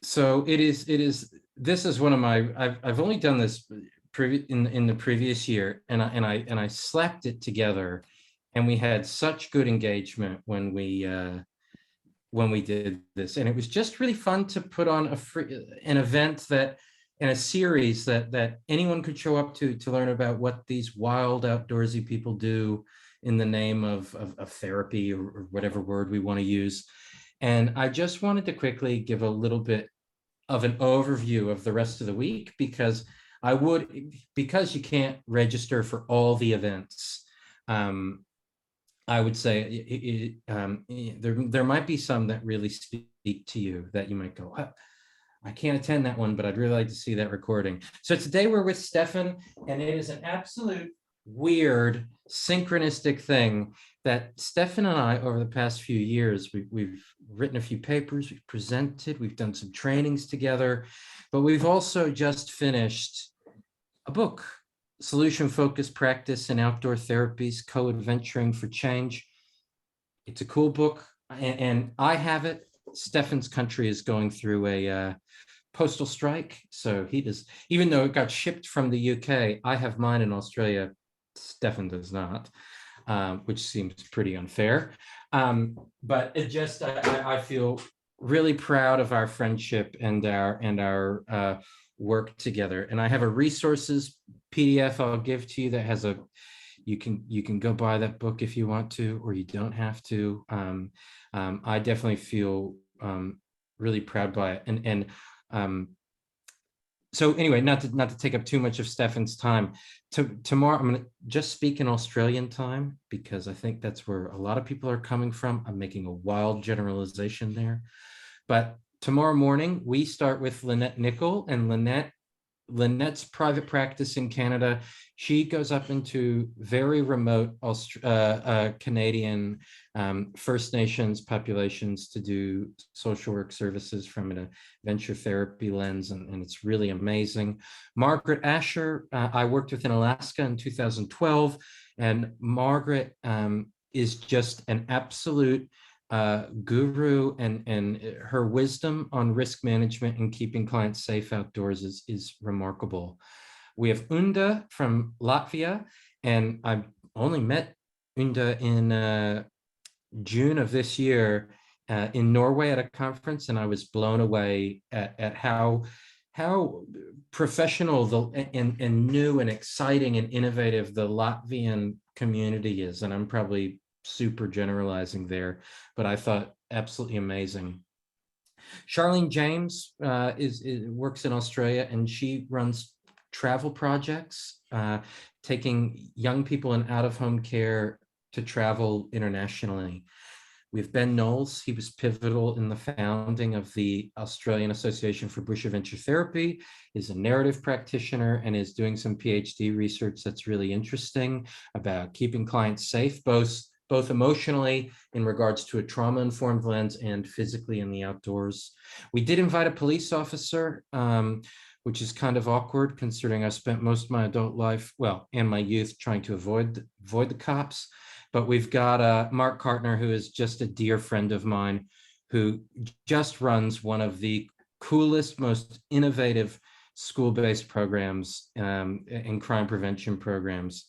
So this is one of my, I've only done this in the previous year, and I slapped it together, and we had such good engagement when we did this, and it was just really fun to put on an event that, in a series that anyone could show up to learn about what these wild outdoorsy people do in the name of therapy, or whatever word we want to use. And I just wanted to quickly give a little bit of an overview of the rest of the week, because because you can't register for all the events. I would say there might be some that really speak to you, that you might go, oh, I can't attend that one, but I'd really like to see that recording. So today we're with Stefan, and it is an absolute weird synchronistic thing that Stefan and I, over the past few years, we've written a few papers, we've presented, we've done some trainings together, but we've also just finished a book, Solution-Focused Practice in Outdoor Therapies, Co-Adventuring for Change. It's a cool book, and I have it. Stefan's country is going through a postal strike, so he does, even though it got shipped from the UK, I have mine in Australia, Stefan does not, which seems pretty unfair. But it just, I feel really proud of our friendship and our work together. And I have a resources PDF I'll give to you that has you can go buy that book if you want to, or you don't have to. I definitely feel really proud by it. And so anyway, not to take up too much of Stefan's time. Tomorrow, I'm going to just speak in Australian time, because I think that's where a lot of people are coming from. I'm making a wild generalization there. But tomorrow morning, we start with Lynette Nicol, and Lynette's private practice in Canada. She goes up into very remote Canadian First Nations populations to do social work services from an adventure therapy lens, and it's really amazing. Margaret Asher, I worked with in Alaska in 2012, and Margaret is just an absolute guru, and her wisdom on risk management and keeping clients safe outdoors is remarkable. We have Unda from Latvia, and I've only met Unda in June of this year in Norway at a conference, and I was blown away at how professional and new and exciting and innovative the Latvian community is. And I'm probably super generalizing there, but I thought absolutely amazing. Charlene James works in Australia, and she runs travel projects, taking young people in out-of-home care to travel internationally. We have Ben Knowles. He was pivotal in the founding of the Australian Association for Bush Adventure Therapy, is a narrative practitioner, and is doing some PhD research that's really interesting about keeping clients safe, both emotionally in regards to a trauma-informed lens, and physically in the outdoors. We did invite a police officer, which is kind of awkward considering I spent most of my adult life, well, and my youth, trying to avoid the cops. But we've got Mark Cartner, who is just a dear friend of mine, who just runs one of the coolest, most innovative school-based programs and crime prevention programs.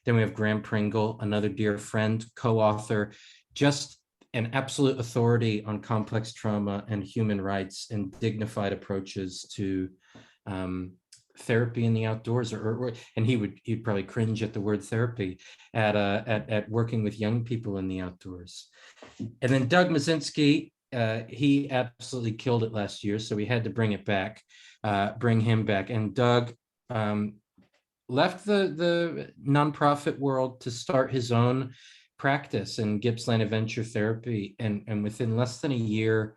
Then we have Graham Pringle, another dear friend, co-author, just an absolute authority on complex trauma and human rights and dignified approaches to therapy in the outdoors, and he'd probably cringe at the word therapy, at working with young people in the outdoors. And then Doug Mazinski, he absolutely killed it last year, so we had to bring him back. And Doug left the nonprofit world to start his own practice in Gippsland Adventure Therapy, and within less than a year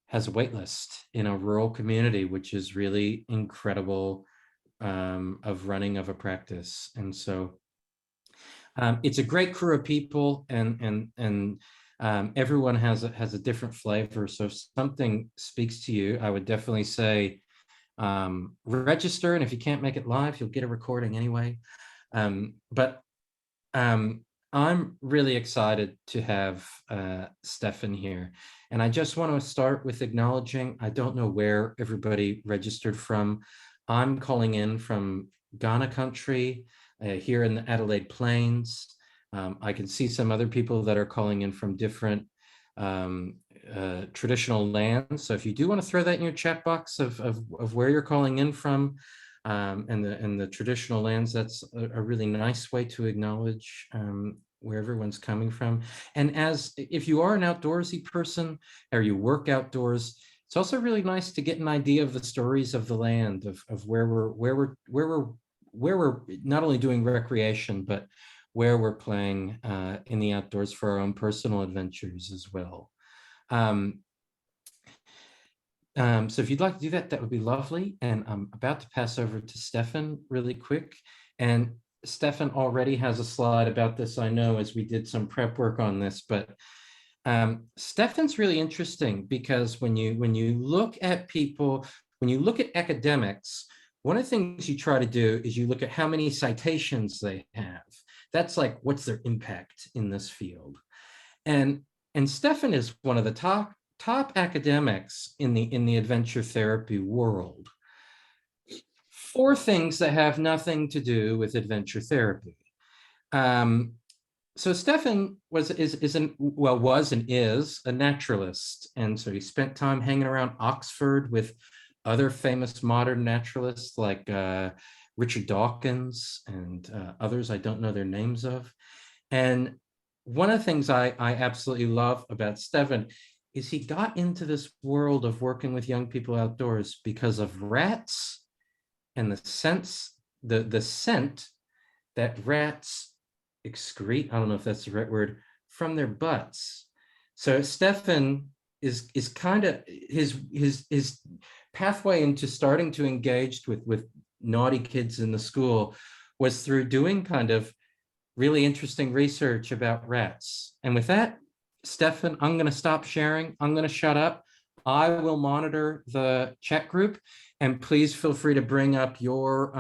has a wait list in a rural community, which is really incredible of running of a practice. And so it's a great crew of people, and everyone has a different flavor. So if something speaks to you, I would definitely say register, and if you can't make it live, you'll get a recording anyway. But I'm really excited to have Stefan here. And I just want to start with acknowledging, I don't know where everybody registered from. I'm calling in from Ghana country here in the Adelaide Plains. I can see some other people that are calling in from different um, traditional lands. So if you do want to throw that in your chat box of where you're calling in from, and the traditional lands, that's a really nice way to acknowledge where everyone's coming from. And as if you are an outdoorsy person or you work outdoors, it's also really nice to get an idea of the stories of the land, of where we're not only doing recreation, but where we're playing in the outdoors for our own personal adventures as well. So if you'd like to do that, that would be lovely. And I'm about to pass over to Stefan really quick. And Stefan already has a slide about this, I know, as we did some prep work on this, but Stefan's really interesting because when you look at people, when you look at academics, one of the things you try to do is you look at how many citations they have. That's like, what's their impact in this field? And Stefan is one of the top academics in the adventure therapy world for things that have nothing to do with adventure therapy. So Stefan was and is a naturalist, and so he spent time hanging around Oxford with other famous modern naturalists like Richard Dawkins and others I don't know their names of. And one of the things I absolutely love about Stefan is he got into this world of working with young people outdoors because of rats and the scent that rats excrete, I don't know if that's the right word, from their butts. So Stefan is kind of his pathway into starting to engage with naughty kids in the school was through doing kind of really interesting research about rats. And with that, Stefan, I'm going to stop sharing. I'm going to shut up. I will monitor the chat group, and please feel free to bring up your,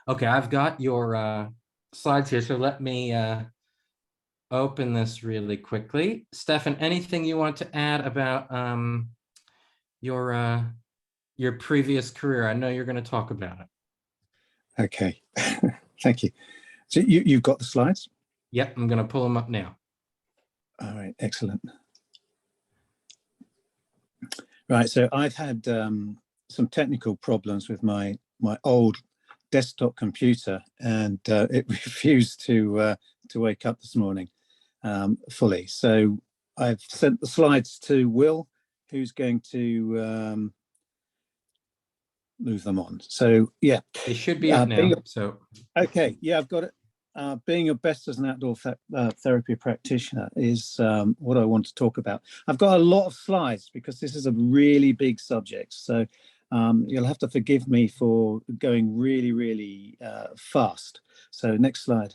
okay, I've got your slides here. So let me open this really quickly. Stefan, anything you want to add about your previous career? I know you're going to talk about it. Okay, thank you. So you've got the slides? Yep, I'm going to pull them up now. All right, excellent. Right, so I've had some technical problems with my old desktop computer, and it refused to wake up this morning fully. So I've sent the slides to Will, who's going to move them on. So yeah, they should be up now. So okay, yeah, I've got it. Being your best as an outdoor therapy practitioner is what I want to talk about. I've got a lot of slides because this is a really big subject. So you'll have to forgive me for going really, really fast. So next slide.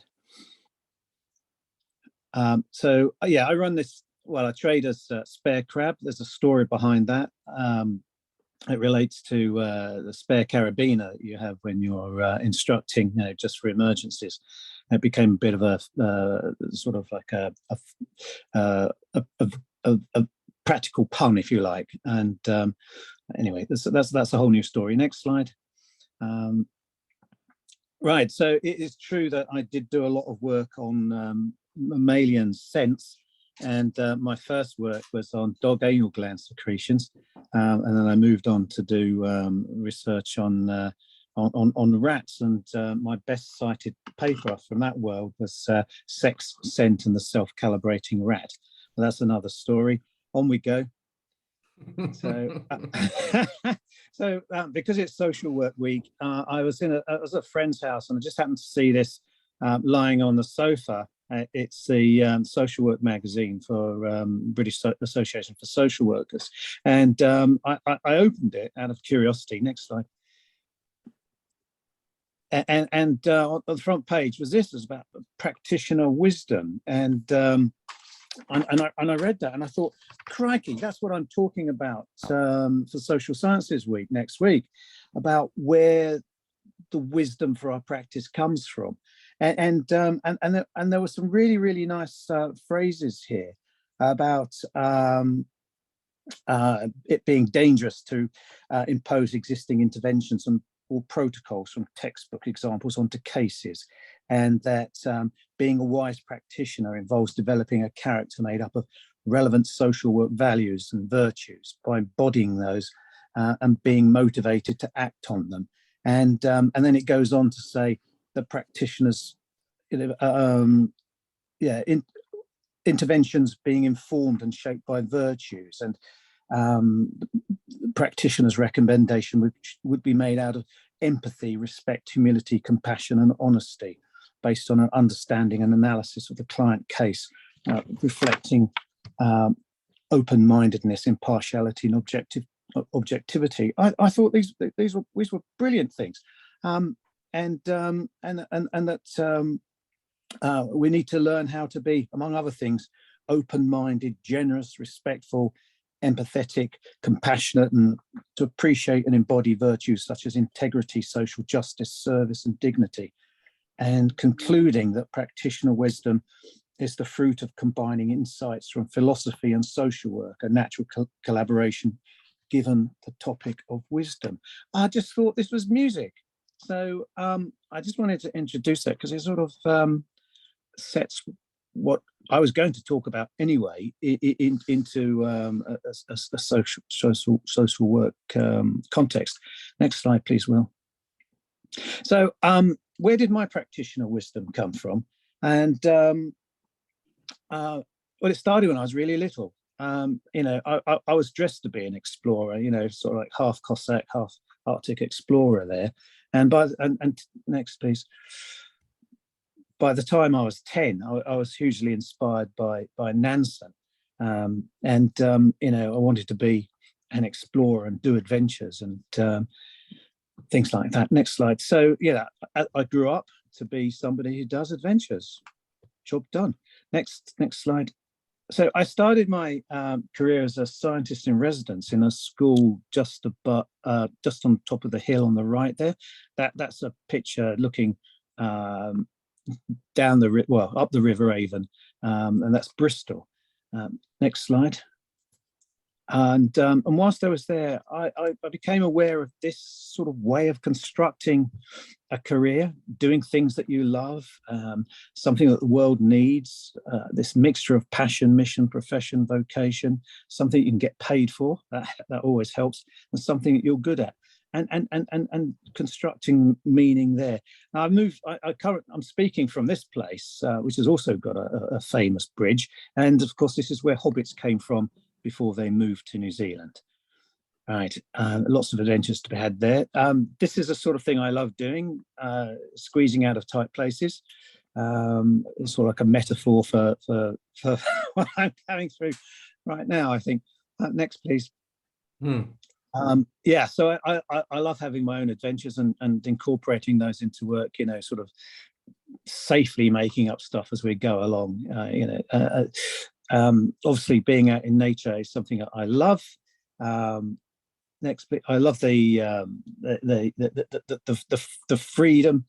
So yeah, I run this, well, I trade as Spare Crab. There's a story behind that. It relates to the spare carabiner you have when you're instructing, just for emergencies. It became a bit of a sort of like a practical pun, if you like. And anyway, that's a whole new story. Next slide. Right, so it is true that I did do a lot of work on mammalian scents, and my first work was on dog anal gland secretions, and then I moved on to do research on rats, and my best cited paper from that world was sex, scent, and the self-calibrating rat. But that's another story. On we go. So, because it's social work week, I was at a friend's house, and I just happened to see this lying on the sofa. It's the social work magazine for British Association for Social Workers, and I opened it out of curiosity. Next slide. And on the front page was about practitioner wisdom, and I read that, and I thought, crikey, that's what I'm talking about for Social Sciences Week next week, about where the wisdom for our practice comes from. And there were some really, really nice phrases here about it being dangerous to impose existing interventions or protocols from textbook examples onto cases, and that being a wise practitioner involves developing a character made up of relevant social work values and virtues by embodying those and being motivated to act on them. And then it goes on to say that practitioners, interventions being informed and shaped by virtues, and practitioners' recommendation would be made out of empathy, respect, humility, compassion, and honesty, based on an understanding and analysis of the client case, reflecting open-mindedness, impartiality, and objectivity. I thought these were brilliant things, and that we need to learn how to be, among other things, open-minded, generous, respectful, empathetic, compassionate, and to appreciate and embody virtues such as integrity, social justice, service, and dignity. And concluding that practitioner wisdom is the fruit of combining insights from philosophy and social work, a natural collaboration given the topic of wisdom. I just thought this was music. So I just wanted to introduce that because it sort of sets what I was going to talk about anyway into a social work context. Next slide, please, Will. So where did my practitioner wisdom come from? And well, it started when I was really little. I was dressed to be an explorer, sort of like half Cossack, half Arctic explorer there. And next, please. By the time I was 10, I was hugely inspired by Nansen. I wanted to be an explorer and do adventures and things like that. Next slide. So, yeah, I grew up to be somebody who does adventures. Job done. Next slide. So I started my career as a scientist in residence in a school just on top of the hill on the right there. That's a picture looking up the River Avon, and that's Bristol. Next slide. And whilst I was there, I became aware of this sort of way of constructing a career, doing things that you love, something that the world needs, this mixture of passion, mission, profession, vocation, something you can get paid for, that always helps, and something that you're good at. And constructing meaning there. Now I'm speaking from this place, which has also got a famous bridge, and of course this is where hobbits came from before they moved to New Zealand. Right, lots of adventures to be had there. This is a sort of thing I love doing, squeezing out of tight places. It's sort of like a metaphor for what I'm going through right now, I think. Next, please. So I love having my own adventures and incorporating those into work, sort of safely making up stuff as we go along. Obviously being out in nature is something that I love. Next, I love the freedom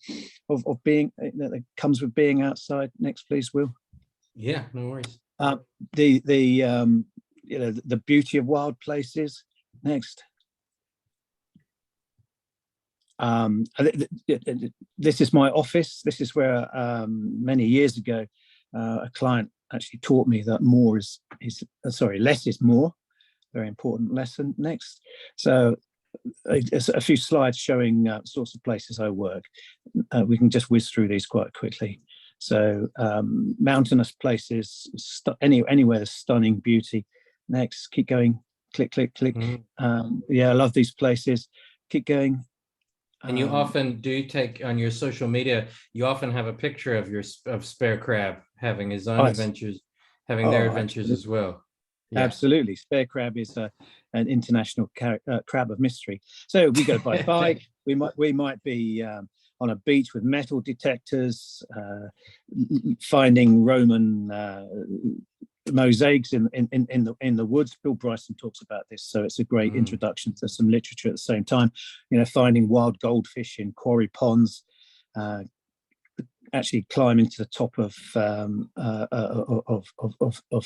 of being that comes with being outside. Next, please, Will. Yeah, no worries. The beauty of wild places. Next. This is my office. This is where many years ago a client actually taught me that less is more. Very important lesson. Next. So a few slides showing sorts of places I work. We can just whiz through these quite quickly. So mountainous places, anywhere there's stunning beauty. Next, keep going. Click, click, click. I love these places. Keep going. And you often do take on your social media, you often have a picture of Spare Crab having his own adventures, having their adventures as well. Yeah. Absolutely. Spare Crab is an international crab of mystery. So we go by bike. We might be on a beach with metal detectors, finding Roman mosaics in the woods. Bill Bryson talks about this, so it's a great introduction to some literature at the same time. Finding wild goldfish in quarry ponds, actually climbing to the top of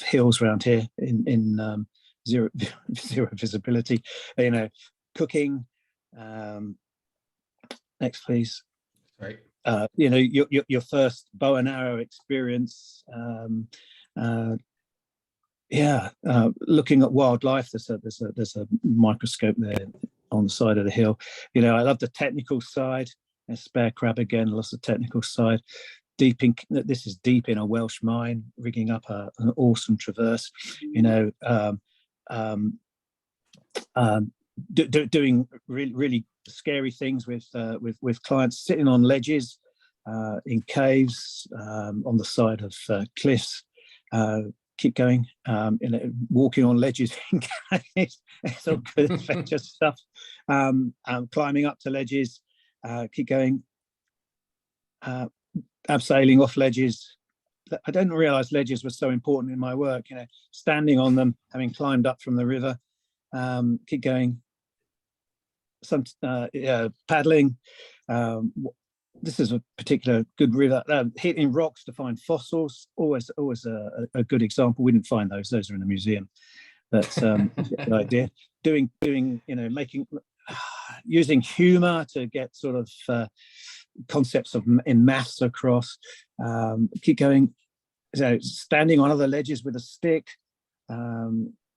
hills around here in zero zero visibility. Cooking. Next, please. Right. Your first bow and arrow experience. Looking at wildlife. There's a microscope there on the side of the hill. I love the technical side. Spare crab again, lots of technical side. This is deep in a Welsh mine, rigging up an awesome traverse. Doing really scary things with clients, sitting on ledges, in caves, on the side of cliffs. Keep going. Walking on ledges in caves. It's all good adventure stuff. Climbing up to ledges. Keep going. Abseiling off ledges. I didn't realize ledges were so important in my work. Standing on them, having climbed up from the river. Keep going. Paddling. This is a particular good river. Hitting rocks to find fossils. Always a good example. We didn't find those. Those are in the museum. But the idea. Doing. Using humor to get sort of concepts in maths across. Keep going. Standing on other ledges with a stick.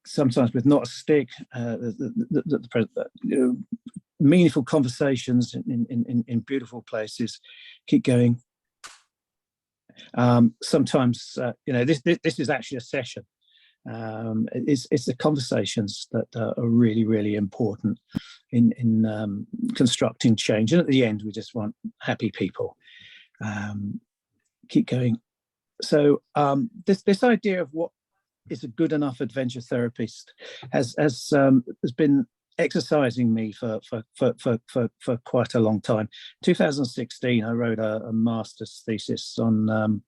Sometimes with not a stick. Meaningful conversations in beautiful places. Keep going. Sometimes this is actually a session. It's the conversations that are really, really important in constructing change. And at the end, we just want happy people. Keep going. So this idea of what is a good enough adventure therapist has been exercising me for quite a long time. 2016, I wrote a master's thesis on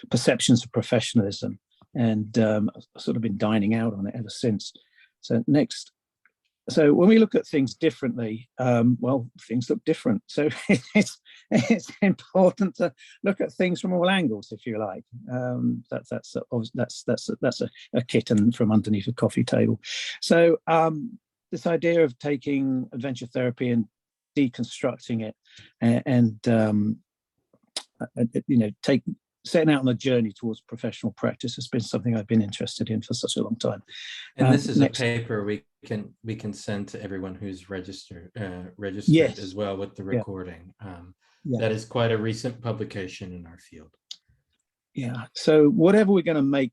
perceptions of professionalism, and I've sort of been dining out on it ever since. So next. So when we look at things differently, things look different. So it's important to look at things from all angles, if you like. That's a kitten from underneath a coffee table. So this idea of taking adventure therapy and deconstructing it, and setting out on a journey towards professional practice has been something I've been interested in for such a long time. And this is a paper we can send to everyone who's registered Yes. as well with the recording. Yeah. That is quite a recent publication in our field. Yeah. So whatever we're going to make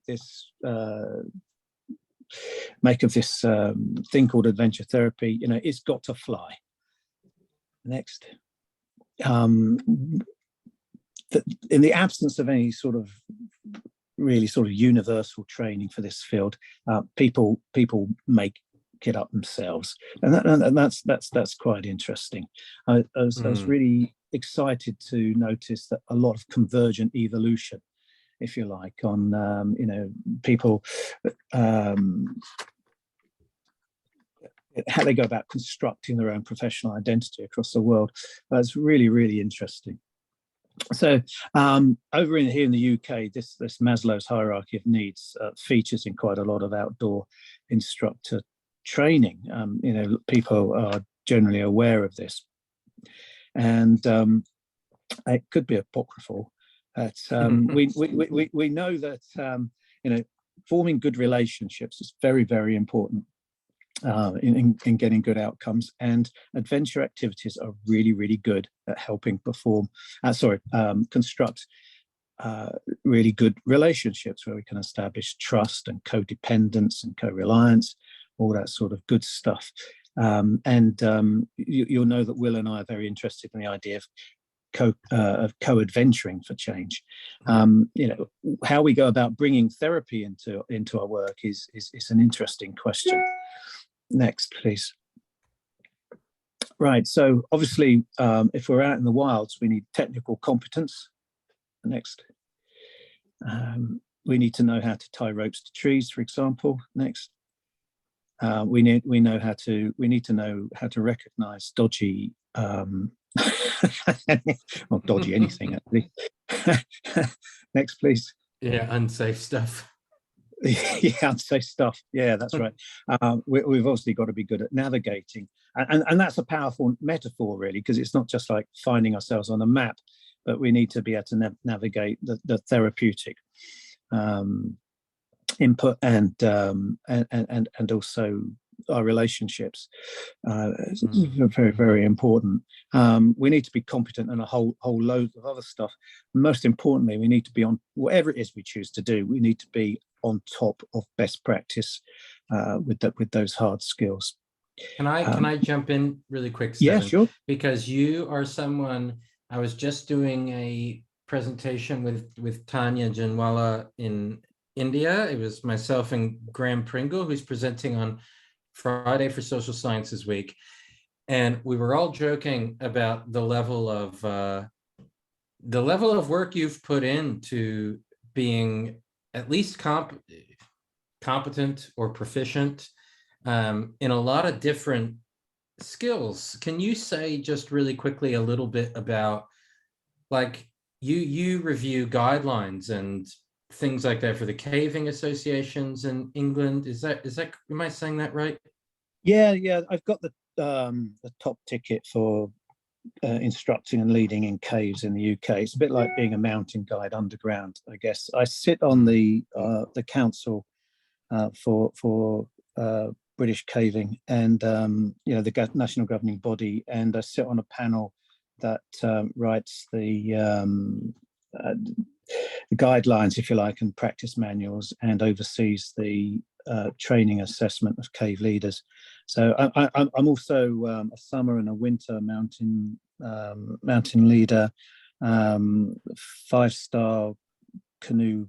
of this thing called adventure therapy, it's got to fly. Next. In the absence of any sort of really sort of universal training for this field, people make it up themselves, and that's quite interesting. I was really excited to notice that a lot of convergent evolution, if you like, on people, how they go about constructing their own professional identity across the world. It's really, really interesting. So over here in the UK, this Maslow's hierarchy of needs features in quite a lot of outdoor instructor training. People are generally aware of this, and it could be apocryphal. But we know that forming good relationships is very, very important in getting good outcomes, and adventure activities are really, really good at helping construct really good relationships where we can establish trust and codependence and co-reliance, all that sort of good stuff. You'll know that Will and I are very interested in the idea of co-adventuring for change. How we go about bringing therapy into our work is an interesting question. Next, please. Right, so obviously, if we're out in the wilds, we need technical competence. Next. We need to know how to tie ropes to trees, for example. Next. We need to know how to recognize dodgy Not dodgy anything, actually. Next, please. Yeah, unsafe stuff. Yeah, unsafe stuff. Yeah, that's right. We've obviously got to be good at navigating, and that's a powerful metaphor, really, because it's not just like finding ourselves on a map, but we need to be able to navigate the therapeutic input and also our relationships. Very, very important. We need to be competent in a whole load of other stuff. Most importantly, we need to be on whatever it is we choose to do. We need to be on top of best practice with those hard skills. Can I jump in really quick, Yeah, Stephen? sure. Because you are someone, I was just doing a presentation with Tanya Janwala in India. It was myself and Graham Pringle, who's presenting on Friday for Social Sciences Week. And we were all joking about the level of work you've put into being at least competent or proficient in a lot of different skills. Can you say just really quickly a little bit about, like, you review guidelines and things like that for the caving associations in England? Is that am I saying that right? Yeah. I've got the top ticket for instructing and leading in caves in the UK. It's a bit like being a mountain guide underground, I guess. I sit on the council for British caving, and the national governing body, and I sit on a panel that writes the guidelines, if you like, and practice manuals, and oversees the training assessment of cave leaders. So I'm also a summer and a winter mountain leader, 5-star canoe.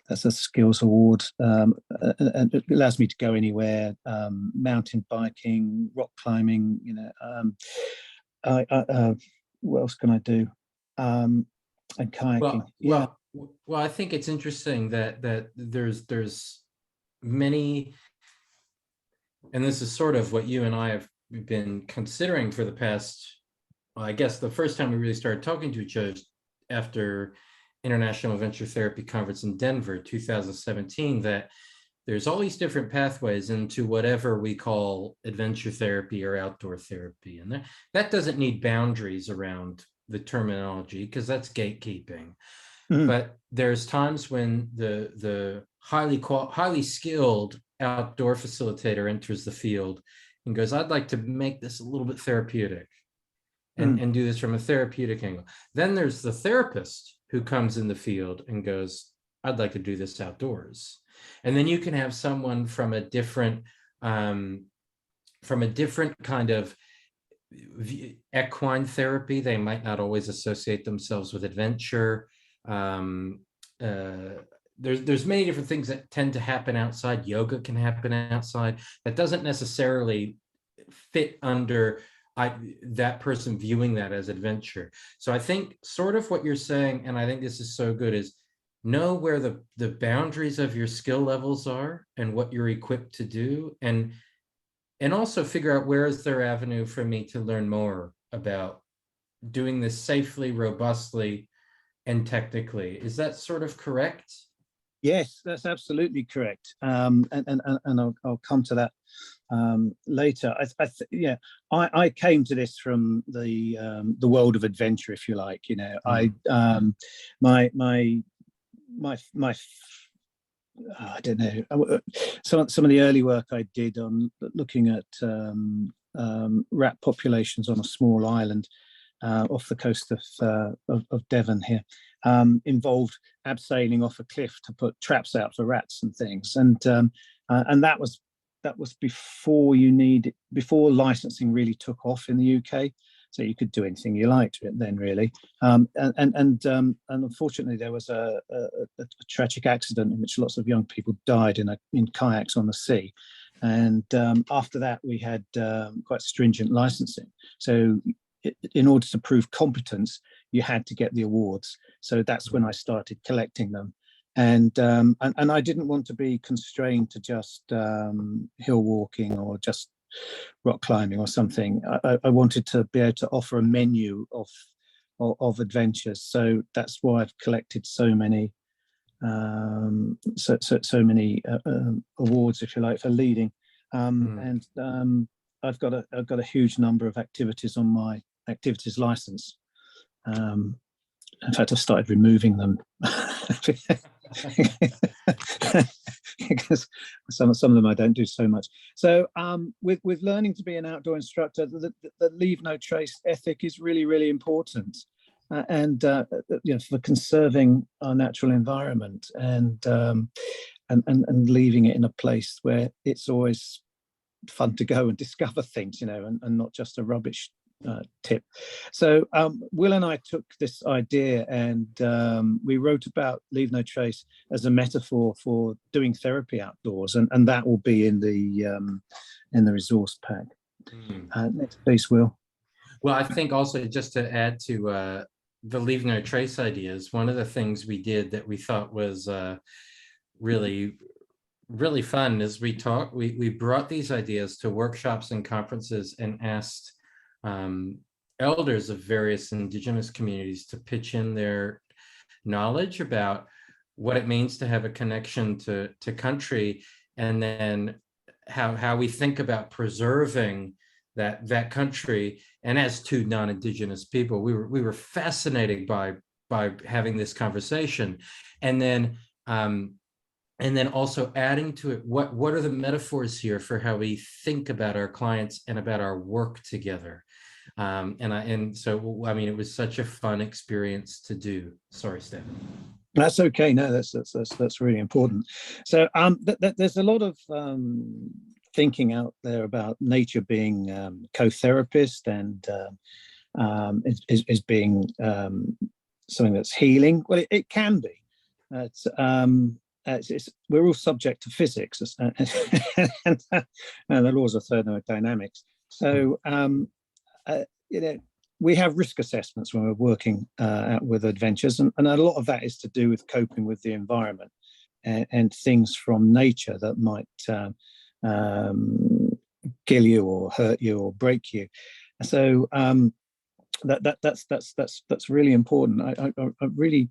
That's a skills award, and it allows me to go anywhere. Mountain biking, rock climbing. What else can I do? And kayaking. Well, I think it's interesting that there's many, and this is sort of what you and I have been considering for the past, well, I guess the first time we really started talking to each other after International Adventure Therapy Conference in Denver, 2017, that there's all these different pathways into whatever we call adventure therapy or outdoor therapy. And that doesn't need boundaries around the terminology, because that's gatekeeping. Mhm. But there's times when the highly skilled outdoor facilitator enters the field and goes, I'd like to make this a little bit therapeutic and do this from a therapeutic angle. Then there's the therapist who comes in the field and goes, I'd like to do this outdoors. And then you can have someone from a different kind of equine therapy. They might not always associate themselves with adventure. There's many different things that tend to happen outside. Yoga can happen outside. That doesn't necessarily fit under that person viewing that as adventure. So I think sort of what you're saying, and I think this is so good, is know where the boundaries of your skill levels are and what you're equipped to do, and also figure out where is there avenue for me to learn more about doing this safely, robustly, and technically. Is that sort of correct? Yes, that's absolutely correct. And I'll come to that later. I came to this from the world of adventure, if you like. I don't know. Some of the early work I did on looking at rat populations on a small island off the coast of Devon here involved abseiling off a cliff to put traps out for rats and things, and that was before licensing really took off in the UK. So you could do anything you liked then, really. And unfortunately, there was a tragic accident in which lots of young people died in kayaks on the sea. And after that, we had quite stringent licensing. So in order to prove competence, you had to get the awards. So that's when I started collecting them. And I didn't want to be constrained to just hill walking or just rock climbing or something, I wanted to be able to offer a menu of adventures. So that's why I've collected so many many awards, if you like, for leading. And I've got a huge number of activities on my activities license. In fact, I've started removing them because some of them I don't do so much. So with learning to be an outdoor instructor, the leave no trace ethic is really important. And for conserving our natural environment and leaving it in a place where it's always fun to go and discover things, and not just a rubbish tip. So Will and I took this idea and we wrote about leave no trace as a metaphor for doing therapy outdoors, and that will be in the resource pack. Next, please, Will. Well, I think also, just to add to the leave no trace ideas, one of the things we did that we thought was really fun is we brought these ideas to workshops and conferences and asked elders of various indigenous communities to pitch in their knowledge about what it means to have a connection to country, and then how we think about preserving that country. And as two non-indigenous people, we were fascinated by having this conversation, and then also adding to it, what are the metaphors here for how we think about our clients and about our work together. So it was such a fun experience to do. Sorry, Stefan. That's okay. No, that's really important. So there's a lot of thinking out there about nature being co-therapist and is being something that's healing. Well, it can be. We're all subject to physics and the laws of thermodynamics. So we have risk assessments when we're working with adventures, and a lot of that is to do with coping with the environment and things from nature that might kill you or hurt you or break you. So that's really important. I'm really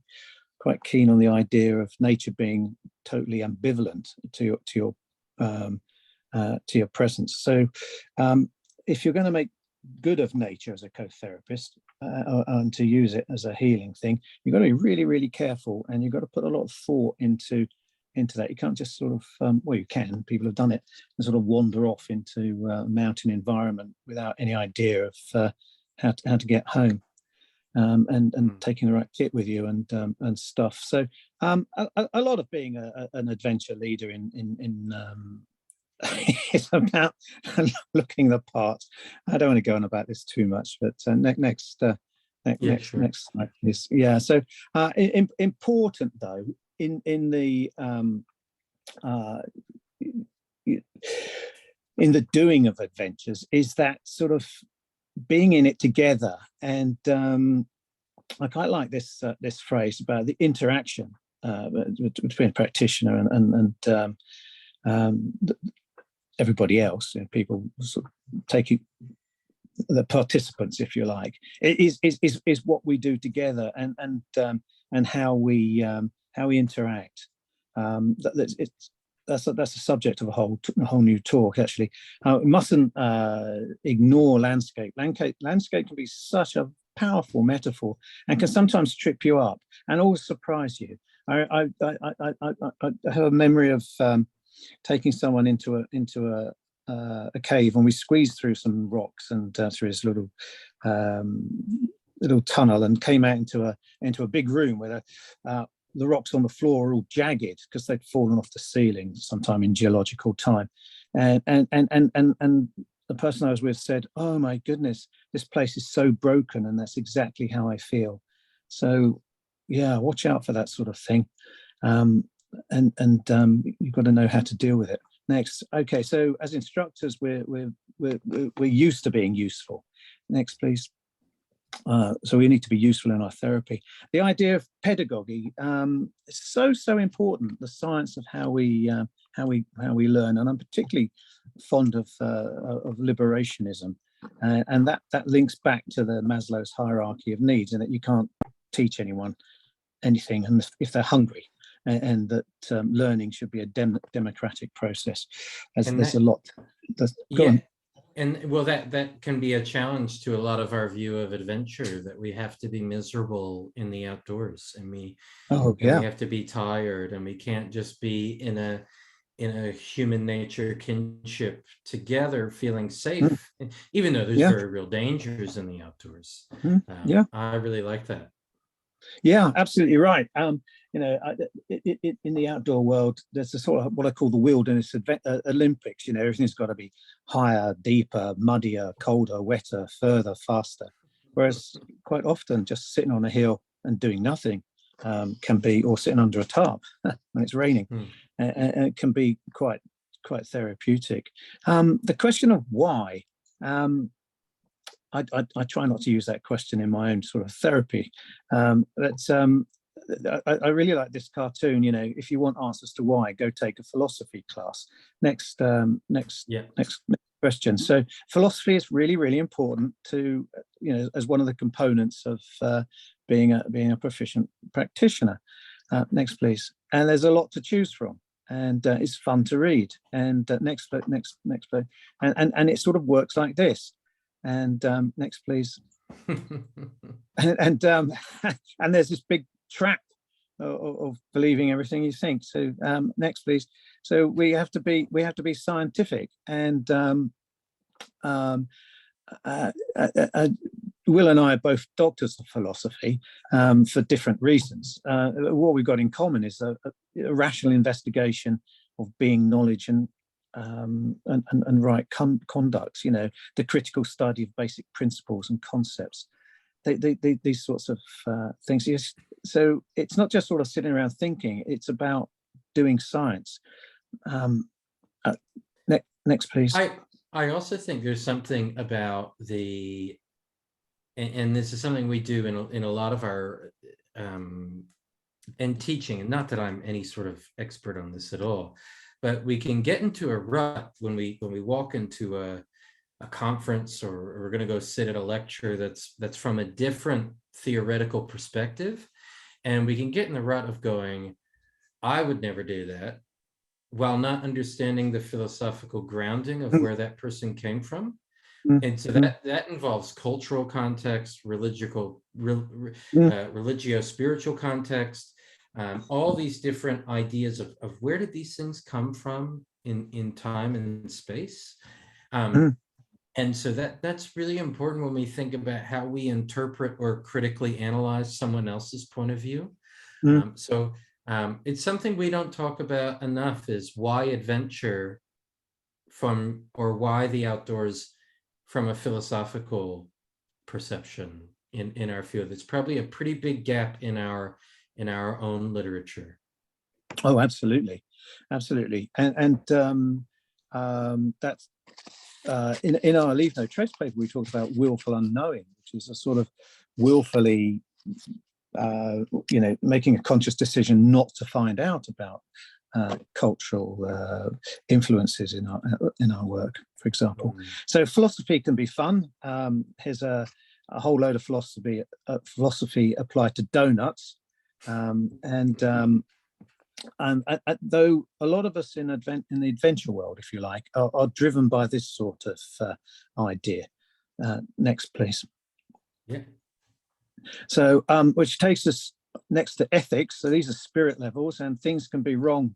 quite keen on the idea of nature being totally ambivalent to your presence. So if you're going to make good of nature as a co-therapist and to use it as a healing thing, you've got to be really careful, and you've got to put a lot of thought into that. You can't just sort of well, you can, people have done it, and sort of wander off into a mountain environment without any idea of how to get home. And taking the right kit with you and stuff. So a lot of being an adventure leader in it's about looking the part. I don't want to go on about this too much, but next slide, please. Yeah. So important though in the doing of adventures is that sort of being in it together. And I quite like this phrase about the interaction between a practitioner and everybody else, people sort of taking the participants, if you like, is what we do together and how we interact. That's a subject of a whole new talk, actually. We mustn't ignore landscape. Landscape can be such a powerful metaphor and can sometimes trip you up and always surprise you. I have a memory of taking someone into a cave, and we squeezed through some rocks and through this little tunnel, and came out into a big room where the rocks on the floor are all jagged because they'd fallen off the ceiling sometime in geological time, and the person I was with said, "Oh my goodness, this place is so broken," and that's exactly how I feel. So yeah, watch out for that sort of thing, and you've got to know how to deal with it. Next. Okay, so as instructors, we're used to being useful. Next, please. So we need to be useful in our therapy. The idea of pedagogy is so important. The science of how we learn, and I'm particularly fond of liberationism, and that links back to the Maslow's hierarchy of needs, and that you can't teach anyone anything if they're hungry, and that learning should be a democratic process. There's a lot. Go on. And well, that can be a challenge to a lot of our view of adventure, that we have to be miserable in the outdoors, and we have to be tired, and we can't just be in a human nature kinship together, feeling safe, even though there's very real dangers in the outdoors. I really like that. Yeah, absolutely right. You know, in the outdoor world, there's a sort of what I call the wilderness Olympics. You know, everything's got to be higher, deeper, muddier, colder, wetter, further, faster. Whereas quite often, just sitting on a hill and doing nothing can be, or sitting under a tarp when it's raining, and it can be quite therapeutic. The question of why. I try not to use that question in my own sort of therapy, but I really like this cartoon. You know, if you want answers to why, go take a philosophy class. Next question. So philosophy is really important to, you know, as one of the components of being a proficient practitioner. Next, please. And there's a lot to choose from, and it's fun to read. And next, please. And it sort of works like this. And next, please. and there's this big trap of believing everything you think. So next, please. So we have to be scientific, and Will and I are both doctors of philosophy for different reasons. What we've got in common is a rational investigation of being, knowledge, and right conduct. You know, the critical study of basic principles and concepts. These sorts of things. Yes. So it's not just sort of sitting around thinking. It's about doing science. Next, please. I also think there's something about and this is something we do in a lot of our and teaching, and not that I'm any sort of expert on this at all, but we can get into a rut when we walk into a conference, or we're going to go sit at a lecture that's from a different theoretical perspective, and we can get in the rut of going, I would never do that, while not understanding the philosophical grounding of where that person came from. And so that involves cultural context, religio-spiritual context, all these different ideas of where did these things come from in time and space. And so that's really important when we think about how we interpret or critically analyze someone else's point of view. It's something we don't talk about enough, is why adventure why the outdoors from a philosophical perception in our field. It's probably a pretty big gap in our own literature. Oh, absolutely. And that's in our Leave No Trace paper, we talked about willful unknowing, which is a sort of willfully making a conscious decision not to find out about cultural influences in our work, for example. So philosophy can be fun. Here's a whole load of philosophy applied to donuts, though a lot of us in the adventure world, if you like, are driven by this sort of idea. Next, please. Yeah. So, which takes us next to ethics. So these are spirit levels, and things can be wrong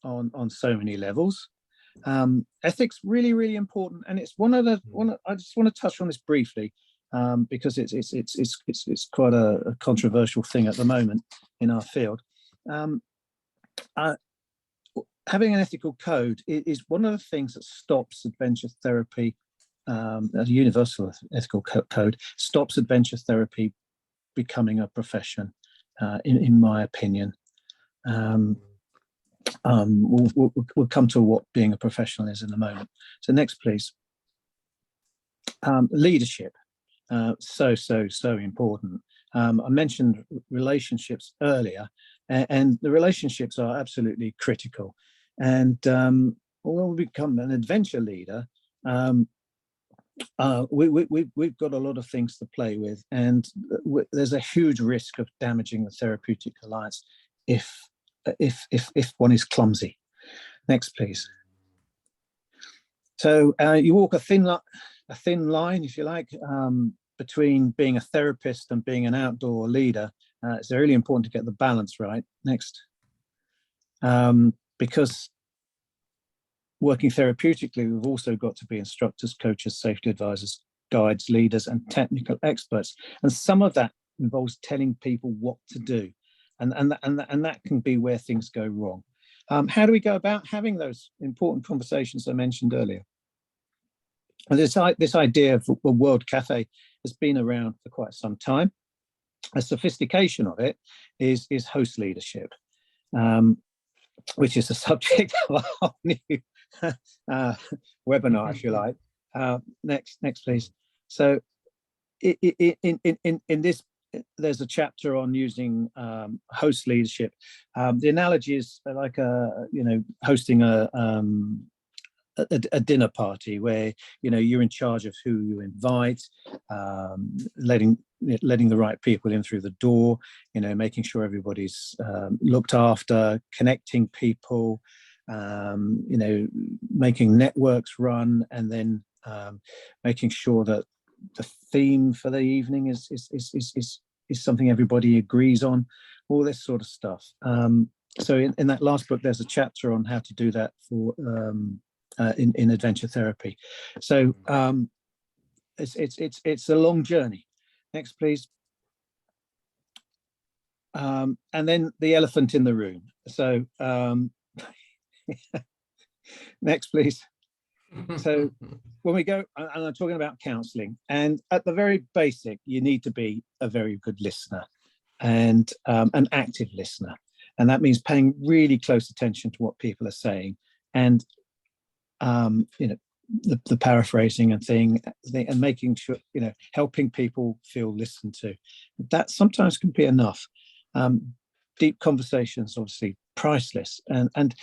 on so many levels. Ethics really important, and it's one. I just want to touch on this briefly because it's quite a controversial thing at the moment in our field. Having an ethical code is one of the things that stops adventure therapy. A universal ethical code stops adventure therapy becoming a profession, in my opinion. We'll come to what being a professional is in a moment. So next, please. Leadership, so important. I mentioned relationships earlier, and the relationships are absolutely critical. And Well, when we become an adventure leader, we've got a lot of things to play with, and there's a huge risk of damaging the therapeutic alliance if one is clumsy. Next, please. So you walk a thin line, if you like, between being a therapist and being an outdoor leader. It's really important to get the balance right. Next. Because working therapeutically, we've also got to be instructors, coaches, safety advisors, guides, leaders, and technical experts. And some of that involves telling people what to do. And that can be where things go wrong. How do we go about having those important conversations I mentioned earlier? And this idea of a world cafe has been around for quite some time. A sophistication of it is host leadership, which is the subject of a whole new webinar, if you like. Next, please. So in this, there's a chapter on using host leadership. The analogy is like hosting a dinner party where you're in charge of who you invite, letting the right people in through the door, making sure everybody's looked after, connecting people, making networks run, and then making sure that the theme for the evening is something everybody agrees on, all this sort of stuff. So in that last book, there's a chapter on how to do that for in adventure therapy. So it's a long journey. Next, please. And then the elephant in the room. So next, please. So when we go, and I'm talking about counselling, and at the very basic, you need to be a very good listener and an active listener. And that means paying really close attention to what people are saying, and the paraphrasing and making sure, helping people feel listened to. That sometimes can be enough. Deep conversations, obviously, priceless, and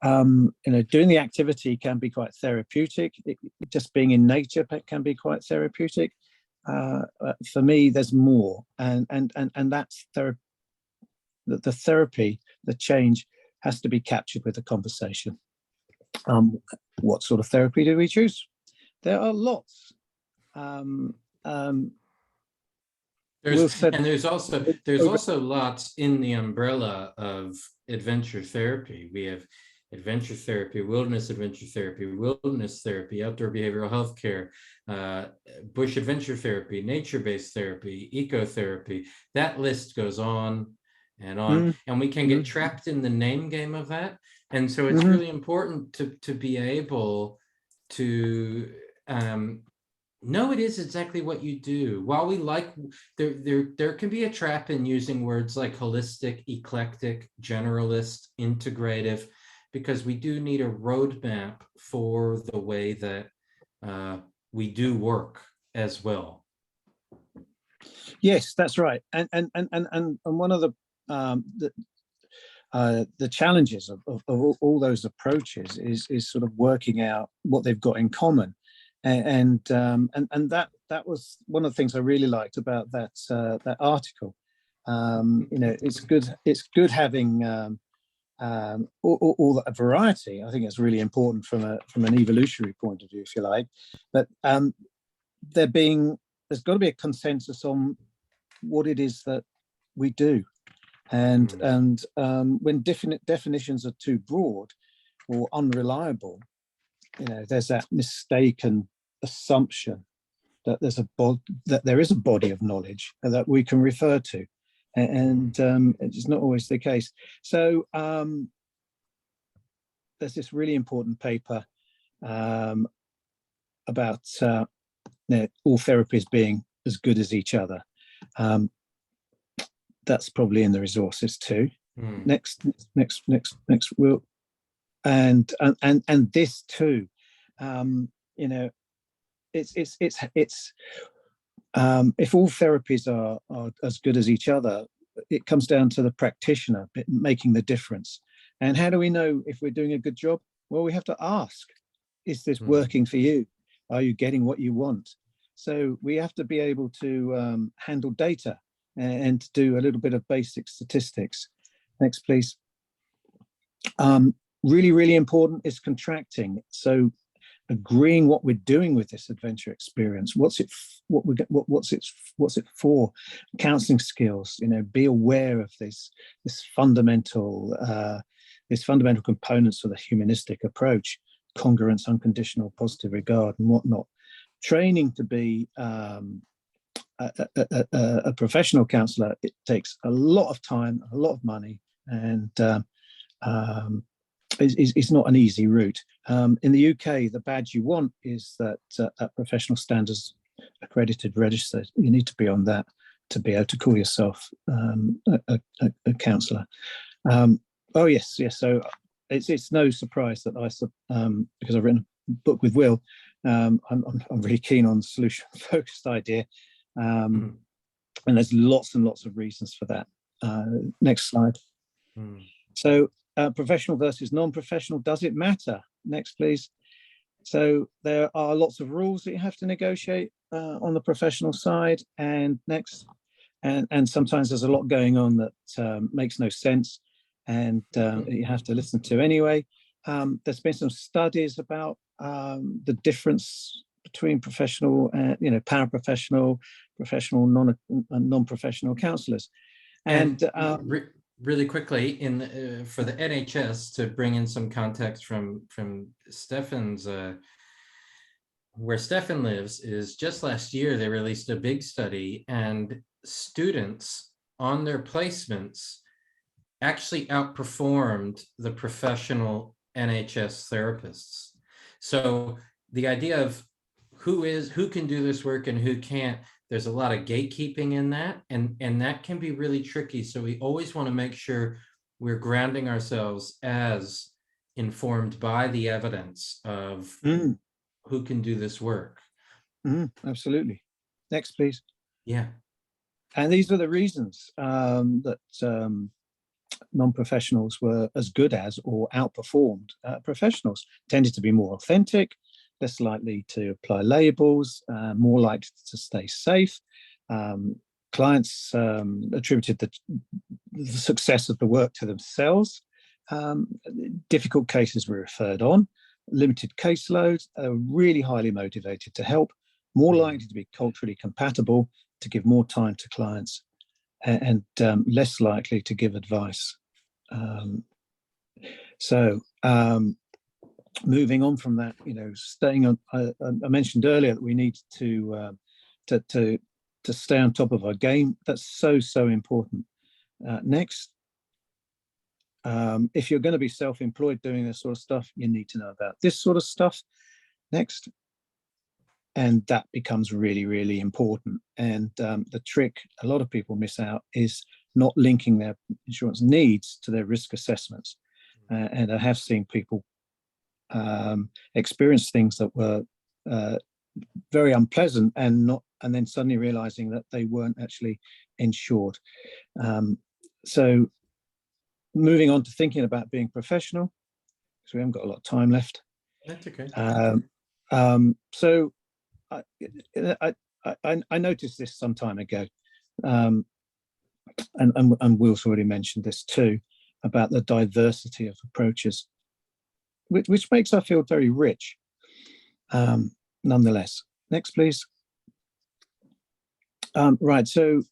doing the activity can be quite therapeutic. Just being in nature can be quite therapeutic. For me, there's more, and that's the therapy, the change has to be captured with the conversation. What sort of therapy do we choose? There are lots. There's also lots in the umbrella of adventure therapy. We have adventure therapy, wilderness therapy, outdoor behavioral health care, bush adventure therapy, nature-based therapy, ecotherapy. That list goes on and on, and we can get trapped in the name game of that. And so it's really important to be able to know it is exactly what you do. While we like, there can be a trap in using words like holistic, eclectic, generalist, integrative, because we do need a roadmap for the way that we do work as well. Yes, that's right. And one of the challenges of all those approaches is sort of working out what they've got in common, and that was one of the things I really liked about that article. It's good having all that variety. I think it's really important from an evolutionary point of view, if you like, but there's got to be a consensus on what it is that we do. And when definitions are too broad or unreliable, there's that mistaken assumption that there is a body of knowledge that we can refer to, and it's not always the case. So there's this really important paper about all therapies being as good as each other. That's probably in the resources too. Next, Will. And this too, it's if all therapies are as good as each other, it comes down to the practitioner making the difference. And how do we know if we're doing a good job? Well, we have to ask, is this Mm. working for you? Are you getting what you want? So we have to be able to handle data and to do a little bit of basic statistics. Next, please. Really, really important is contracting. So agreeing what we're doing with this adventure experience. What's it for? Counseling skills. Be aware of this fundamental components of the humanistic approach: congruence, unconditional, positive regard, and whatnot. Training to be a professional counselor, it takes a lot of time, a lot of money, and it's not an easy route. In the UK, the badge you want is that at professional standards accredited register. You need to be on that to be able to call yourself a counsellor. Oh yes. So it's no surprise that because I've written a book with Will, I'm really keen on solution-focused idea, and there's lots and lots of reasons for that. Next slide. So professional versus non-professional, does it matter? Next, please. So there are lots of rules that you have to negotiate on the professional side. And next, and sometimes there's a lot going on that makes no sense, and you have to listen to anyway. There's been some studies about the difference between professional and paraprofessional, professional, non-professional counsellors. And really quickly, for the NHS, to bring in some context from Stefan's, where Stefan lives, is just last year they released a big study, and students on their placements actually outperformed the professional NHS therapists. So the idea of who can do this work and who can't, there's a lot of gatekeeping in that, and that can be really tricky. So we always want to make sure we're grounding ourselves as informed by the evidence of who can do this work. Absolutely. Next, please. Yeah. And these are the reasons that non-professionals were as good as or outperformed professionals. Tended to be more authentic, less likely to apply labels, more likely to stay safe. Clients attributed the success of the work to themselves. Difficult cases were referred on, limited caseload, really highly motivated to help, more likely to be culturally compatible, to give more time to clients, and less likely to give advice. Moving on from that, staying on. I mentioned earlier that we need to stay on top of our game. That's so important. Next, if you're going to be self-employed doing this sort of stuff, you need to know about this sort of stuff. Next. And that becomes really, really important. And the trick a lot of people miss out is not linking their insurance needs to their risk assessments. And I have seen people experience things that were very unpleasant and then suddenly realizing that they weren't actually insured. So moving on to thinking about being professional, because we haven't got a lot of time left. That's okay. So I noticed this some time ago, and Will's already mentioned this too, about the diversity of approaches, which makes our field very rich. Nonetheless, next, please. Right, so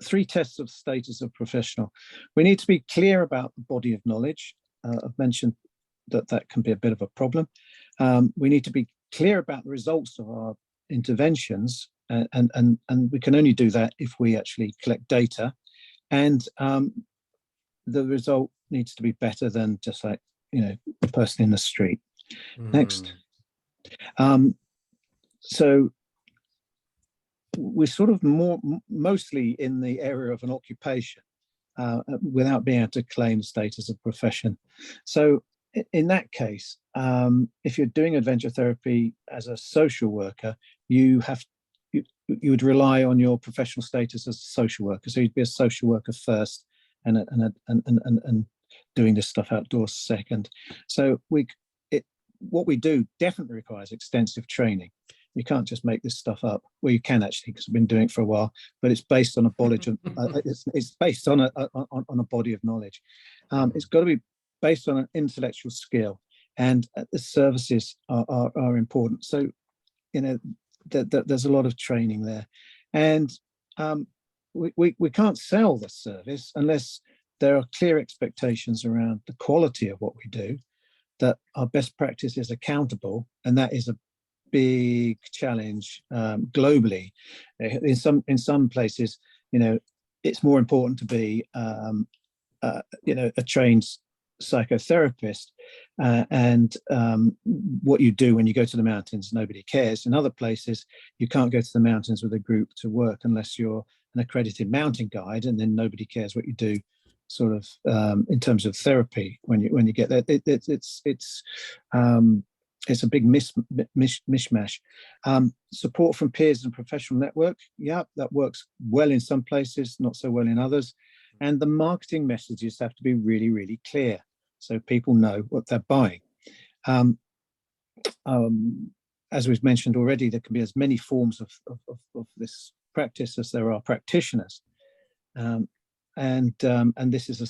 3 tests of status of professional. We need to be clear about the body of knowledge. I've mentioned that can be a bit of a problem. We need to be clear about the results of our interventions, and we can only do that if we actually collect data, and the result needs to be better than just like the person in the street. Next. So we're sort of mostly in the area of an occupation without being able to claim status of profession. So in that case, if you're doing adventure therapy as a social worker, you would rely on your professional status as a social worker. So you'd be a social worker first, and doing this stuff outdoors second. So what we do definitely requires extensive training. You can't just make this stuff up. Well, you can actually, because I've been doing it for a while, but it's based on a body of, it's based on a body of knowledge. It's got to be based on an intellectual skill, and the services are important. So, you know, there's a lot of training there, and we can't sell the service unless there are clear expectations around the quality of what we do, that our best practice is accountable, and that is a big challenge globally. In some places, you know, it's more important to be you know, a trained psychotherapist and what you do when you go to the mountains, nobody cares. In other places, you can't go to the mountains with a group to work unless you're an accredited mountain guide, and then nobody cares what you do sort of in terms of therapy when you get there. It's a big mishmash. Support from peers and professional network, yeah, that works well in some places, not so well in others. And the marketing messages have to be really, really clear, so people know what they're buying. As we've mentioned already, there can be as many forms of this practice as there are practitioners. And this is a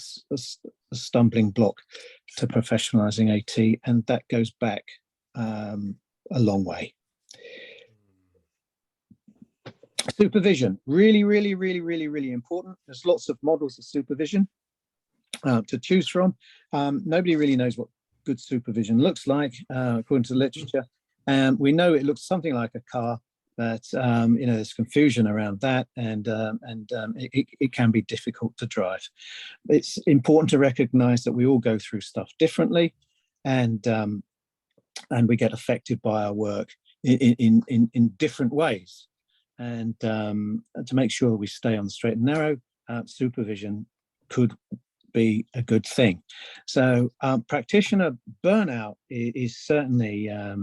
stumbling block to professionalizing AT, and that goes back a long way. Supervision, really, really, really, really, really important. There's lots of models of supervision to choose from. Nobody really knows what good supervision looks like, according to the literature. And we know it looks something like a car, but you know, there's confusion around that, and it can be difficult to drive. It's important to recognize that we all go through stuff differently, and we get affected by our work in different ways. And to make sure we stay on the straight and narrow, supervision could be a good thing. So practitioner burnout is certainly a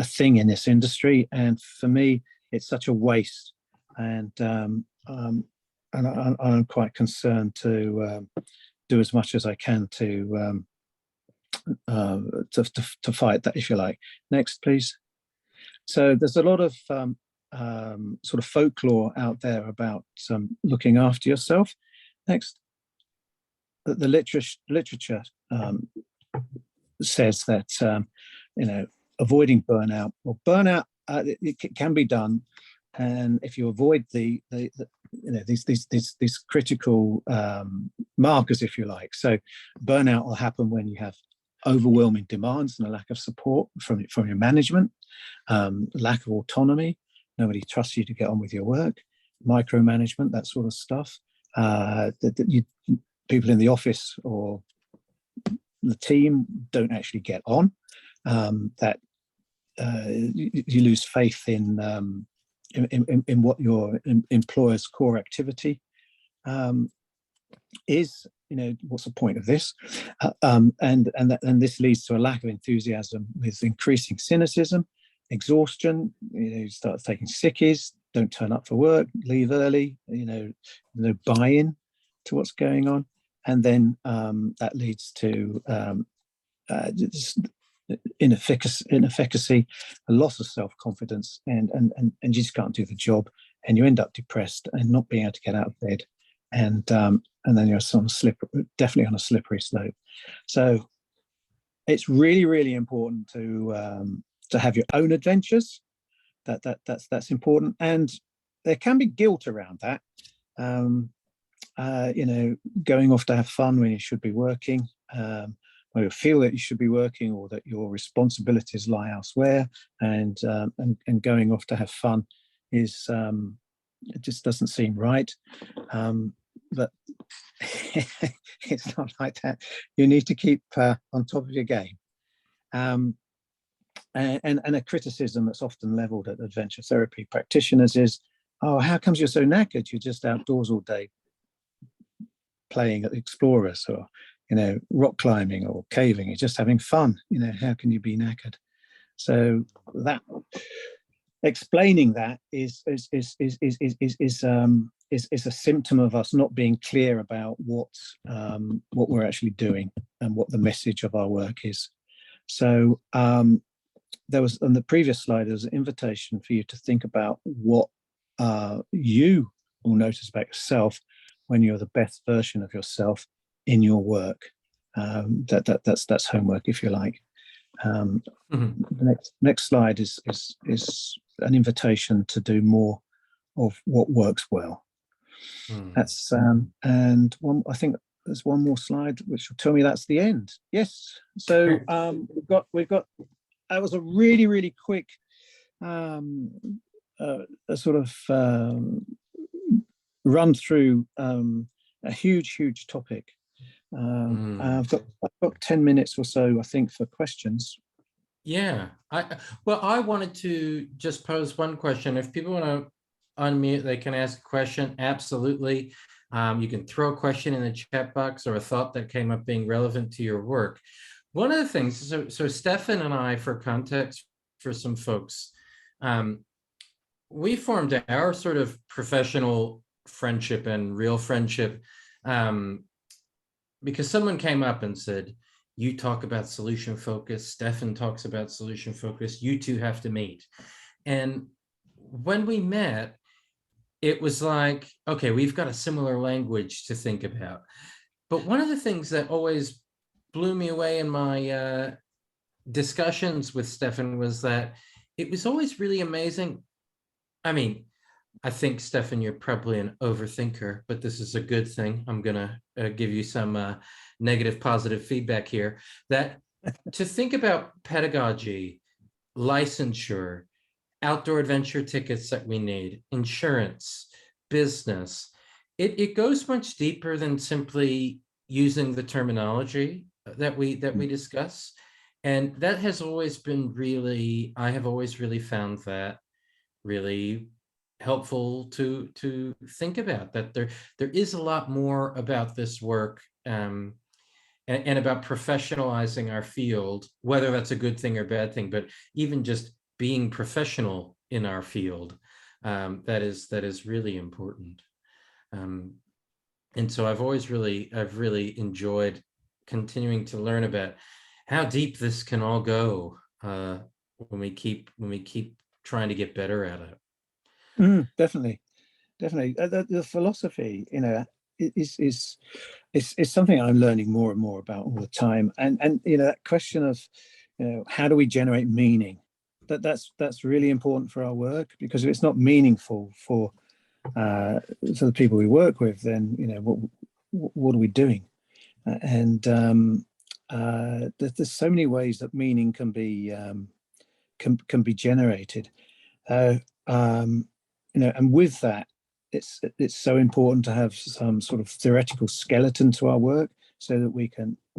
thing in this industry, and for me, it's such a waste. And I'm quite concerned to do as much as I can to fight that, if you like. Next, please. So there's a lot of sort of folklore out there about looking after yourself. Next. The literature says that you know, avoiding burnout. Well, burnout it can be done, and if you avoid the you know, these critical markers, if you like. So burnout will happen when you have overwhelming demands and a lack of support from your management, lack of autonomy, nobody trusts you to get on with your work, micromanagement, that sort of stuff. People in the office or the team don't actually get on. That you lose faith in what your employer's core activity is. You know, what's the point of this? And this leads to a lack of enthusiasm, with increasing cynicism, exhaustion. You know, you start taking sickies, don't turn up for work, leave early. You know, no buy-in to what's going on, and then that leads to inefficacy, a loss of self-confidence, and you just can't do the job, and you end up depressed and not being able to get out of bed, and then you're definitely on a slippery slope. So it's really, really important to have your own adventures. That's important, and there can be guilt around that. You know, going off to have fun when you should be working, or you feel that you should be working, or that your responsibilities lie elsewhere, and going off to have fun is it just doesn't seem right. But it's not like that. You need to keep on top of your game. And a criticism that's often leveled at adventure therapy practitioners is, oh, how comes you're so knackered? You're just outdoors all day playing at the explorers, or, you know, rock climbing or caving. You're just having fun. You know, how can you be knackered? So that explaining that is a symptom of us not being clear about what we're actually doing and what the message of our work is. So there was on the previous slide, there was an invitation for you to think about what you will notice about yourself when you're the best version of yourself in your work. That's homework, if you like. Mhm. The next slide is an invitation to do more of what works well. Mm. That's and one. I think there's one more slide which will tell me that's the end. Yes. So we've got. That was a really quick a sort of run through a huge topic. Mm. I've got 10 minutes or so, I think, for questions. Yeah, well, I wanted to just pose one question. If people want to unmute, they can ask a question. Absolutely. You can throw a question in the chat box or a thought that came up being relevant to your work. One of the things, so Stefan and I, for context, for some folks, we formed our sort of professional friendship and real friendship because someone came up and said, you talk about solution focus, Stefan talks about solution focus, you two have to meet. And when we met, it was like, okay, we've got a similar language to think about. But one of the things that always blew me away in my discussions with Stefan was that it was always really amazing. I mean, I think, Stefan, you're probably an overthinker, but this is a good thing. I'm going to give you some negative, positive feedback here. That to think about pedagogy, licensure, outdoor adventure tickets that we need, insurance, business, it goes much deeper than simply using the terminology that we discuss. And that has always been really, I have always really found that really helpful to think about, that there is a lot more about this work, and about professionalizing our field, whether that's a good thing or bad thing, but even just being professional in our field, that is really important. And so I've really enjoyed continuing to learn about how deep this can all go, when we keep trying to get better at it. Definitely. The philosophy, is something I'm learning more and more about all the time. And that question of, how do we generate meaning? That's really important for our work, because if it's not meaningful for the people we work with, then what are we doing? And there's so many ways that meaning can be generated. And with that, it's so important to have some sort of theoretical skeleton to our work, so that we've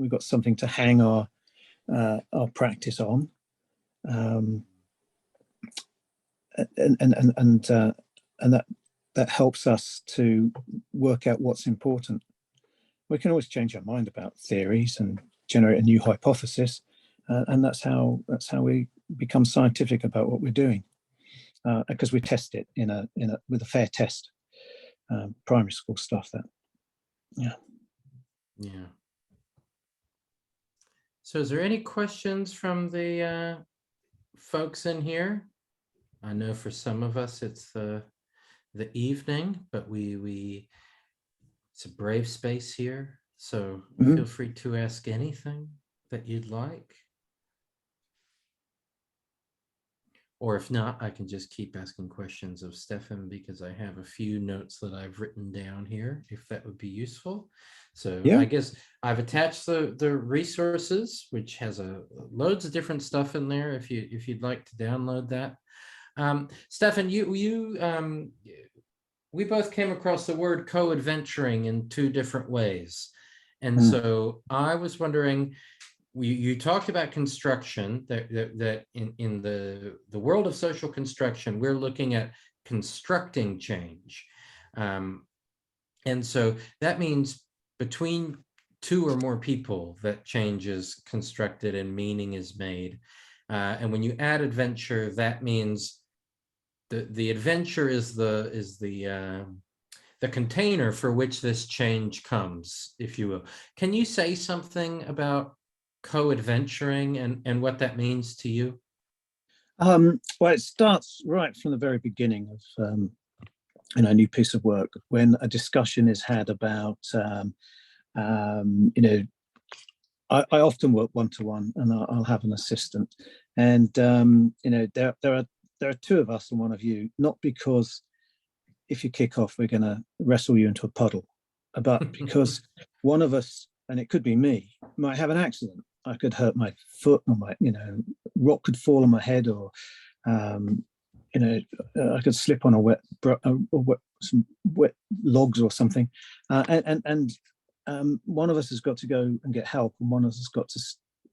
got something to hang our practice on, and that helps us to work out what's important. We can always change our mind about theories and generate a new hypothesis, and that's how we become scientific about what we're doing, because we test it with a fair test. Primary school stuff. Yeah. So is there any questions from the folks in here? I know for some of us it's the evening, but it's a brave space here, so feel free to ask anything that you'd like. Or if not, I can just keep asking questions of Stefan, because I have a few notes that I've written down here, if that would be useful. So Yeah. I guess I've attached the resources, which has loads of different stuff in there, if you'd like to download that. Stefan, we both came across the word co-adventuring in two different ways. And so I was wondering, you talked about construction, that in the world of social construction, we're looking at constructing change. And so that means between two or more people that change is constructed and meaning is made. And when you add adventure, that means the adventure is the container for which this change comes, if you will. Can you say something about co-adventuring and what that means to you? Well, it starts right from the very beginning of a new piece of work when a discussion is had about you know, I often work one to one, and I'll have an assistant, and you know, there are two of us and one of you, not because if you kick off, we're going to wrestle you into a puddle, but because one of us, and it could be me, might have an accident. I could hurt my foot, or my, you know, rock could fall on my head, or um, you know, I could slip on some wet logs or something, and one of us has got to go and get help, and one of us has got to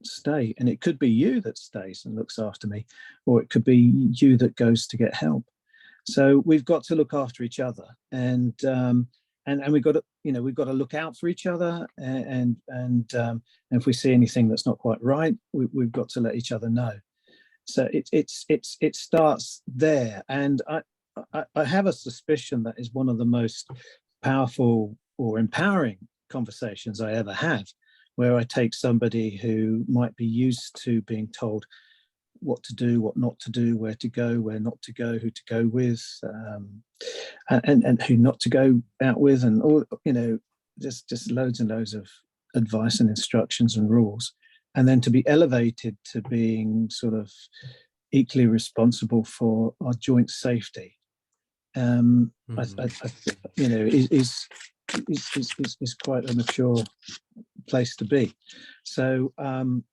stay. And it could be you that stays and looks after me, or it could be you that goes to get help. So we've got to look after each other, and we've got to, you know, we've got to look out for each other, and if we see anything that's not quite right, we've got to let each other know. So it starts there, and I have a suspicion that is one of the most powerful or empowering conversations I ever have, where I take somebody who might be used to being told what to do, what not to do, where to go, where not to go, who to go with, and who not to go out with, and all, you know, just loads and loads of advice and instructions and rules, and then to be elevated to being sort of equally responsible for our joint safety. You know, is quite a mature place to be. So I'm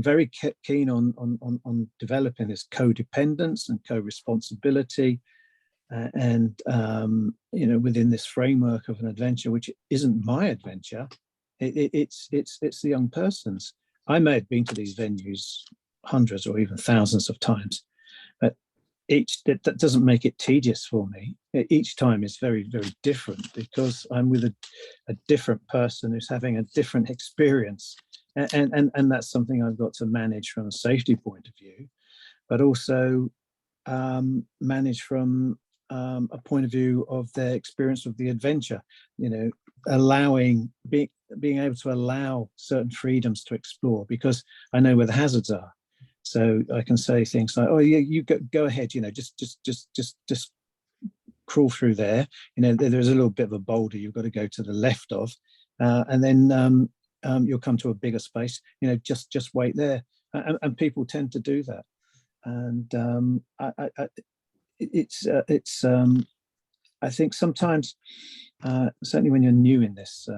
very keen on developing this codependence and co-responsibility, and you know, within this framework of an adventure, which isn't my adventure, it's the young person's. I may have been to these venues hundreds or even thousands of times, but that doesn't make it tedious for me. Each time is very, very different, because I'm with a different person who's having a different experience, and that's something I've got to manage from a safety point of view, but also manage from a point of view of their experience of the adventure. You know, being able to allow certain freedoms to explore, because I know where the hazards are. So I can say things like, "Oh yeah, you go ahead. You know, just crawl through there. You know, there's a little bit of a boulder you've got to go to the left of, and then you'll come to a bigger space. You know, just wait there." And people tend to do that, and I think sometimes, certainly when you're new in this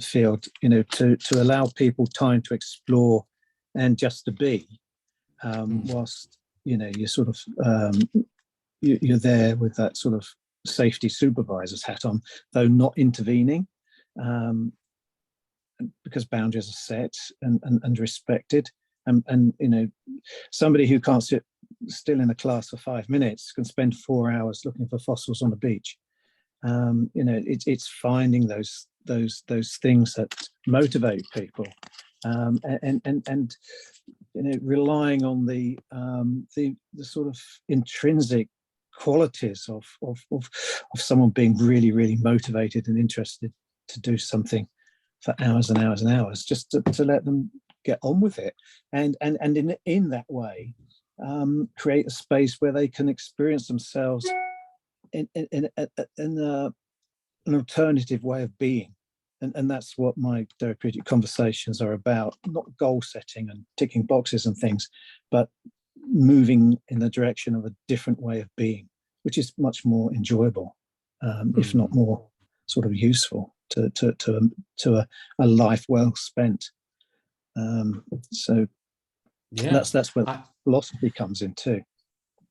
field, you know, to allow people time to explore and just to be, whilst, you know, you're sort of you're there with that sort of safety supervisor's hat on, though not intervening, because boundaries are set and respected. And you know, somebody who can't sit still in a class for 5 minutes can spend 4 hours looking for fossils on a beach. You know, it's finding those things that motivate people, and you know, relying on the sort of intrinsic qualities of someone being really, really motivated and interested to do something for hours and hours and hours, just to let them get on with it, and in that way, create a space where they can experience themselves in an alternative way of being. And that's what my therapeutic conversations are about, not goal setting and ticking boxes and things, but moving in the direction of a different way of being, which is much more enjoyable, if not more sort of useful to a life well spent. So Yeah. that's where philosophy comes in too.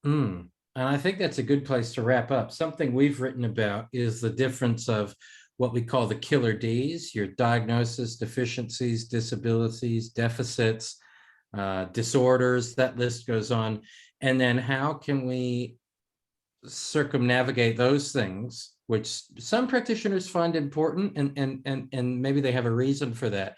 And I think that's a good place to wrap up. Something we've written about is the difference of what we call the killer Ds, your diagnosis, deficiencies, disabilities, deficits, disorders, that list goes on. And then how can we circumnavigate those things, which some practitioners find important, and maybe they have a reason for that.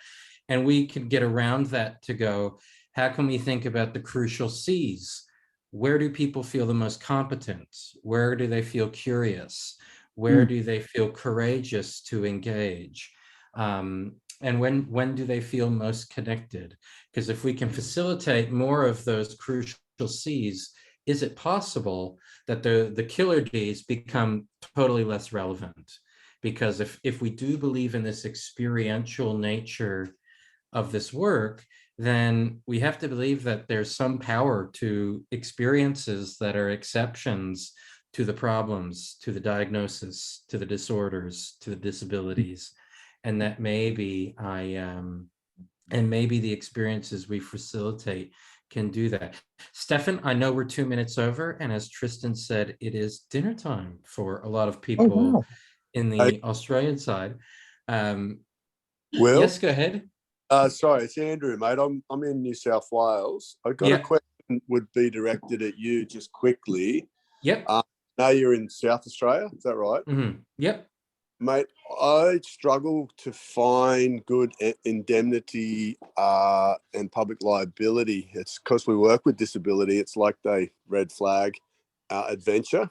And we can get around that to go, how can we think about the crucial Cs? Where do people feel the most competent? Where do they feel curious? Where do they feel courageous to engage? and when do they feel most connected? Because if we can facilitate more of those crucial C's, is it possible that the killer D's become totally less relevant? Because if we do believe in this experiential nature of this work, then we have to believe that there's some power to experiences that are exceptions to the problems, to the diagnosis, to the disorders, to the disabilities, and that maybe and maybe the experiences we facilitate can do that. Stefan, I know we're 2 minutes over, and as Tristan said, it is dinner time for a lot of Oh, people wow. in Hey, the Australian side. Will, Yes, go ahead. sorry, it's Andrew, mate. I'm in New South Wales. I got a Yeah. question would be directed at you just quickly. Yep. Now you're in South Australia, is that right? Yep. Mate, I struggle to find good indemnity and public liability. It's because we work with disability. It's like they red flag adventure.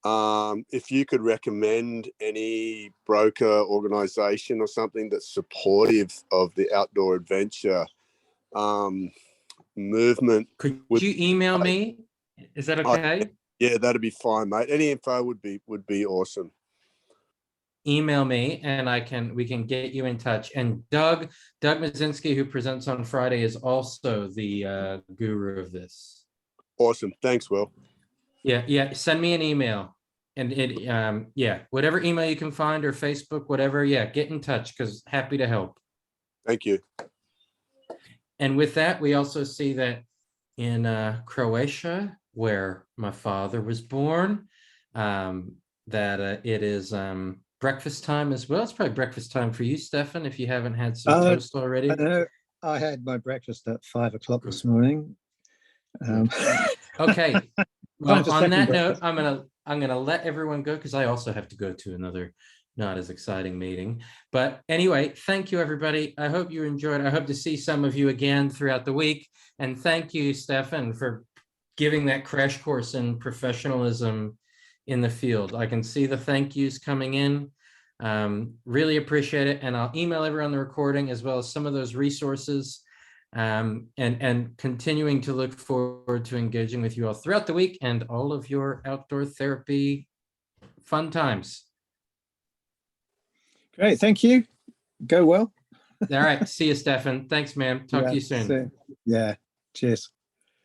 If you could recommend any broker organization or something that's supportive of the outdoor adventure movement. Could you email me? Is that okay? Yeah, that'd be fine, mate. Any info would be awesome. Email me and we can get you in touch. And Doug Mazinski, who presents on Friday, is also the guru of this. Awesome. Thanks, Will. Yeah. Send me an email, and whatever email you can find or Facebook, whatever. Yeah, get in touch because happy to help. Thank you. And with that, we also see that in Croatia, where my father was born, that it is breakfast time as well. It's probably breakfast time for you, Stefan, if you haven't had some toast already. I know. I had my breakfast at 5 o'clock this morning. Okay. Well, on that note, breakfast. I'm gonna let everyone go because I also have to go to another not as exciting meeting. But anyway, thank you, everybody. I hope you enjoyed. I hope to see some of you again throughout the week. And thank you, Stefan, for giving that crash course in professionalism in the field. I can see the thank yous coming in. Really appreciate it. And I'll email everyone the recording as well as some of those resources. And continuing to look forward to engaging with you all throughout the week and all of your outdoor therapy fun times. Great. Thank you. Go well. All right. See you, Stefan. Thanks, ma'am. Talk to you soon. Yeah. Cheers.